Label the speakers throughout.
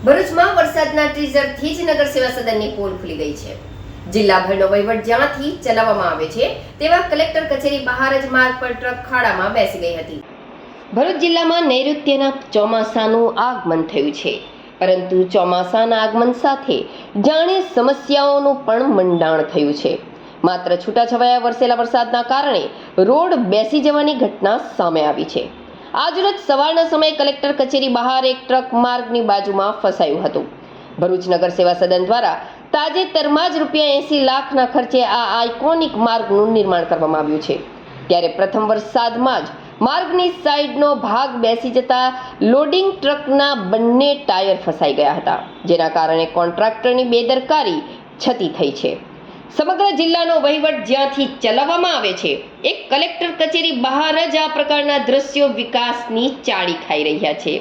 Speaker 1: ભરૂચમાં વરસાદના ટ્રીઝરથી જ નગર સેવા સદનની પોલ ખુલી ગઈ છે. જિલ્લાભરનો વહીવટ જ્યાંથી ચલાવવામાં આવે છે તેવા કલેક્ટર કચેરી બહાર જ માર્ગ પર ટ્રક ખાડામાં બેસી ગઈ હતી. ભરૂચ જિલ્લામાં નૈઋત્યના ચોમાસાનું આગમન થયું છે, પરંતુ ચોમાસાના આગમન સાથે જાણે સમસ્યાઓનું પણ મંડાણ થયું છે. માત્ર છૂટાછવાયા વરસેલા વરસાદના કારણે રોડ બેસી જવાની ઘટના સામે આવી છે. આજરોજ સવારના સમયે કલેક્ટર કચેરી બહાર એક ટ્રક માર્ગની બાજુમાં ફસાયું હતું. ભરૂચ નગર સેવા સદન દ્વારા તાજેતરમાં જ ₹80 લાખના ખર્ચે આ આઇકોનિક માર્ગનું નિર્માણ કરવામાં આવ્યું છે. ત્યારે પ્રથમ વરસાદમાં જ માર્ગની સાઈડનો ભાગ બેસી જતા લોડિંગ ટ્રકના બંને ટાયર ફસાઈ ગયા હતા, જેના કારણે કોન્ટ્રાક્ટરની બેદરકારી છતી થઈ છે. સમગ્ર જિલ્લાનો વહીવટ જ્યાંથી ચલાવવામાં આવે છે, એક કલેક્ટર કચેરી બહાર જ આ પ્રકારના દ્રશ્યો વિકાસની ચાળી ખાઈ રહ્યા છે.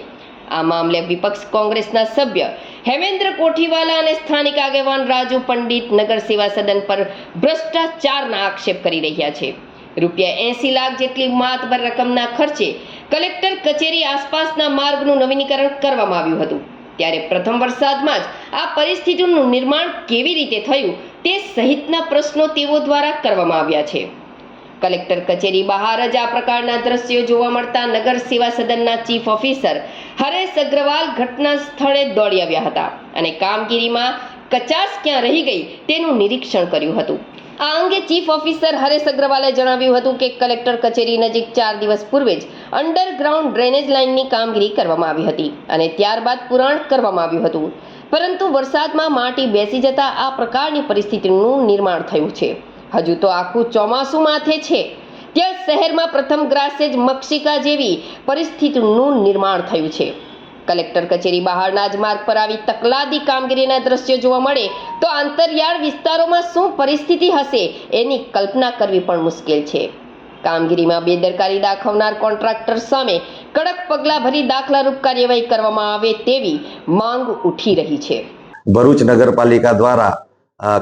Speaker 1: આ મામલે વિપક્ષ કોંગ્રેસના સભ્ય હેમેન્દ્ર કોઠીવાલા અને સ્થાનિક આગેવાન રાજુ પંડિત નગર સેવા સદન પર ભ્રષ્ટાચારના આક્ષેપ કરી રહ્યા છે. ₹80 લાખ જેટલી માતબર રકમના ખર્ચે કલેક્ટર કચેરી આસપાસના માર્ગનું નવીનીકરણ કરવામાં આવ્યું હતું. ત્યારે પ્રથમ વરસાદમાં જ આ પરિસ્થિતિનું નિર્માણ કેવી રીતે થયું તે સહિતના પ્રશ્નો તેઓ દ્વારા કરવામાં આવ્યા છે. કલેક્ટર કચેરી બહાર જ આ પ્રકારના દ્રશ્યો જોવા મળતા નગર સેવા સદનના ચીફ ઓફિસર હરેશ અગ્રવાલ ઘટના સ્થળે દોડી આવ્યા હતા અને કામગીરીમાં કચાશ ક્યાં રહી ગઈ તેનું નિરીક્ષણ કર્યું હતું. આ અંગે ચીફ ઓફિસર હરેશ અગ્રવાલે જણાવ્યું હતું કે કલેક્ટર કચેરી નજીક 4 દિવસ પૂર્વે જ અંડરગ્રાઉન્ડ ડ્રેનેજ લાઇનની કામગીરી કરવામાં આવી હતી અને ત્યારબાદ પુરાણ કરવામાં આવ્યું હતું, પરંતુ વરસાદમાં માટી બેસી જતા આ પ્રકારની પરિસ્થિતિનું નિર્માણ થયું છે. હજુ તો આખું ચોમાસું માથે છે, ત્યાં શહેરમાં પ્રથમ ગ્રાસે જ મક્ષિકા જેવી પરિસ્થિતિનું નિર્માણ થયું છે. કલેક્ટર કચેરી બહારના જ માર્ગ પર આવી તકલાદી કામગીરીના દ્રશ્યો જોવા મળે તો આંતરિયાળ વિસ્તારોમાં શું પરિસ્થિતિ હશે એની કલ્પના કરવી પણ મુશ્કેલ છે. કામગીરીમાં બેદરકારી દાખવનાર કોન્ટ્રાક્ટર સામે કડક પગલાં ભરી દાખલારૂપ કાર્યવાહી કરવામાં આવે તેવી માંગ ઉઠી રહી છે.
Speaker 2: ભરૂચ નગરપાલિકા દ્વારા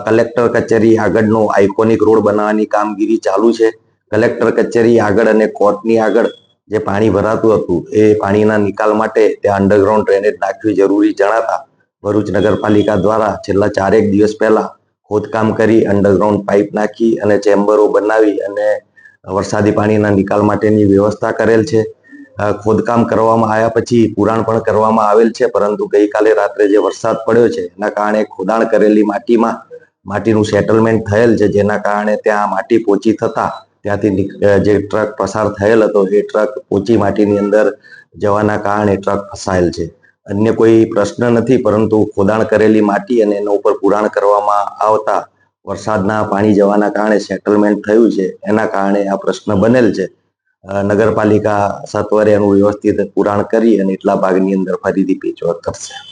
Speaker 2: કલેક્ટર કચેરી આગળનો આઇકોનિક રોડ બનાવવાની કામગીરી ચાલુ છે. કલેક્ટર કચેરી આગળ અને કોર્ટની આગળ જે પાણી ભરાતું હતું એ પાણીના નિકાલ માટે ત્યાં અંડરગ્રાઉન્ડ ડ્રેનેજ નાખવી જરૂરી જણાતા ભરૂચ નગરપાલિકા દ્વારા છેલ્લા 4 દિવસ પહેલા ખોદકામ કરી અંડરગ્રાઉન્ડ પાઇપ નાખી અને ચેમ્બરો બનાવી અને વરસાદી પાણીના નિકાલ માટેની વ્યવસ્થા કરેલ છે. ખોદકામ કરવામાં આવ્યા પછી પુરાણ પણ કરવામાં આવેલ છે, પરંતુ ગઈકાલે રાત્રે જે વરસાદ પડ્યો છે એના કારણે ખોદાણ કરેલી માટીનું સેટલમેન્ટ થયેલ છે, જેના કારણે ત્યાં માટી પોચી થતા ત્યાંથી જે ટ્રક પસાર થયેલ હતો એ ટ્રક પોચી માટીની અંદર જવાના કારણે ટ્રક ફસાયેલ છે. અન્ય કોઈ પ્રશ્ન નથી, પરંતુ ખોદાણ કરેલી માટી અને એના ઉપર પુરાણ કરવામાં આવતા વરસાદના પાણી જવાના કારણે સેટલમેન્ટ થયું છે, એના કારણે આ પ્રશ્ન બનેલ છે. નગરપાલિકા સત્વરે એનું વ્યવસ્થિત પુરાણ કરી અને એટલા ભાગની અંદર ફરીથી પેચવર્ક કરશે.